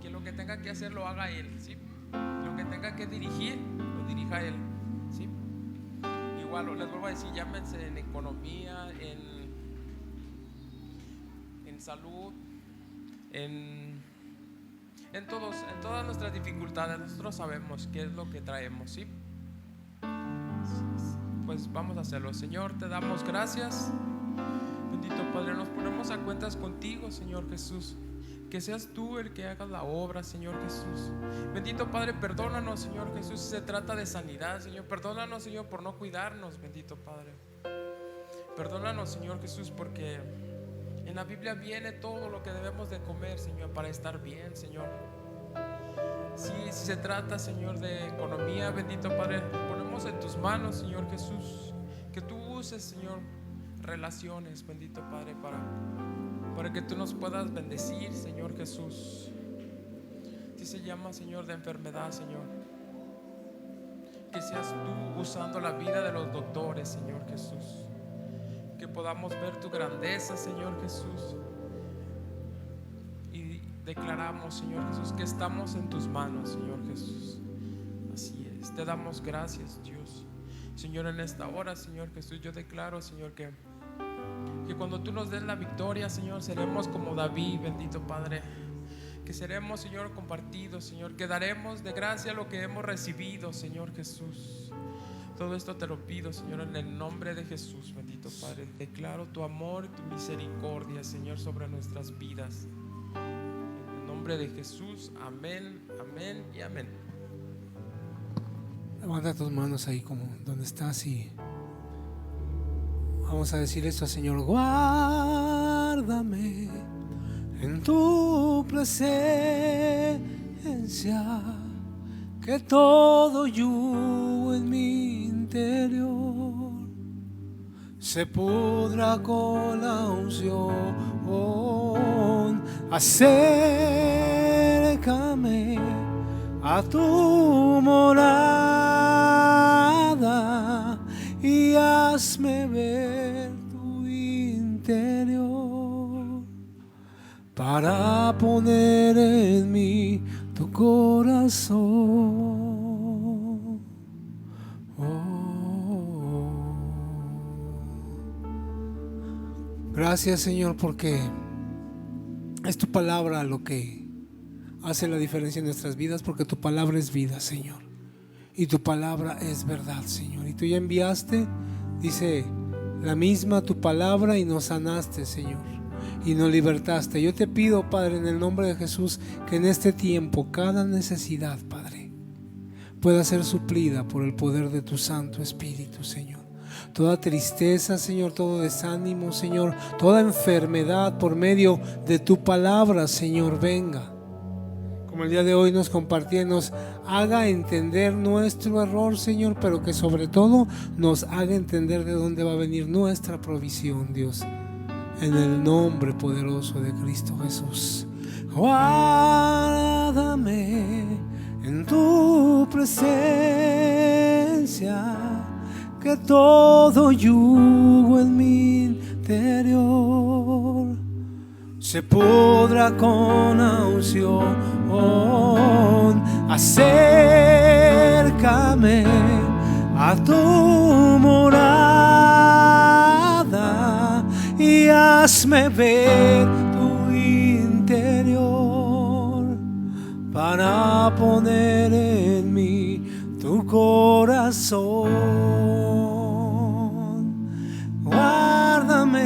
Que lo que tenga que hacer lo haga Él, ¿sí? Lo que tenga que dirigir, lo dirija Él, ¿sí? Igual les vuelvo a decir, llámense en economía, en salud, en todas nuestras dificultades. Nosotros sabemos qué es lo que traemos, ¿sí? Pues vamos a hacerlo. Señor, te damos gracias. Bendito Padre, nos ponemos a cuentas contigo, Señor Jesús. Que seas tú el que hagas la obra, Señor Jesús. Bendito Padre, perdónanos, Señor Jesús, si se trata de sanidad, Señor. Perdónanos, Señor, por no cuidarnos, bendito Padre. Perdónanos, Señor Jesús, porque en la Biblia viene todo lo que debemos de comer, Señor, para estar bien, Señor. Si se trata, Señor, de economía, bendito Padre, ponemos en tus manos, Señor Jesús, que tú uses, Señor, relaciones, bendito Padre, para que tú nos puedas bendecir, Señor Jesús. Si se llama, Señor, de enfermedad, Señor, que seas tú usando la vida de los doctores, Señor Jesús. Que podamos ver tu grandeza, Señor Jesús. Y declaramos, Señor Jesús, que estamos en tus manos, Señor Jesús. Así es, te damos gracias, Dios. Señor, en esta hora, Señor Jesús, yo declaro, Señor, que cuando tú nos des la victoria, Señor, seremos como David, bendito Padre. Que seremos, Señor, compartidos, Señor. Que daremos de gracia lo que hemos recibido, Señor Jesús. Todo esto te lo pido, Señor, en el nombre de Jesús, bendito Padre. Declaro tu amor y tu misericordia, Señor, sobre nuestras vidas. En el nombre de Jesús, amén, amén y amén. Levanta tus manos ahí como donde estás y vamos a decir esto, Señor. Guárdame en tu presencia, que todo yugo en mi interior se pudra con la unción. Acércame a tu morada y hazme ver tu interior para poner en mí tu corazón. Gracias, Señor, porque es tu palabra lo que hace la diferencia en nuestras vidas, porque tu palabra es vida, Señor, y tu palabra es verdad, Señor. Y tú ya enviaste, dice la misma tu palabra, y nos sanaste, Señor, y nos libertaste. Yo te pido, Padre, en el nombre de Jesús, que en este tiempo cada necesidad, Padre, pueda ser suplida por el poder de tu Santo Espíritu, Señor. Toda tristeza, Señor, todo desánimo, Señor, toda enfermedad, por medio de tu palabra, Señor, venga. Como el día de hoy nos compartía, nos haga entender nuestro error, Señor, pero que sobre todo nos haga entender de dónde va a venir nuestra provisión, Dios. En el nombre poderoso de Cristo Jesús. Guárdame en tu presencia, que todo yugo en mi interior se pudra con la unción. Acércame a tu morada y hazme ver tu interior para poner en mí tu corazón. Guárdame,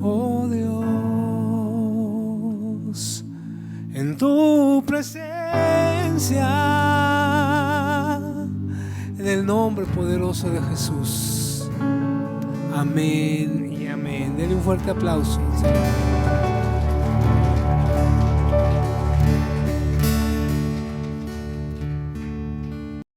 oh Dios, en tu presencia, en el nombre poderoso de Jesús. Amén y amén. Denle un fuerte aplauso, Señor.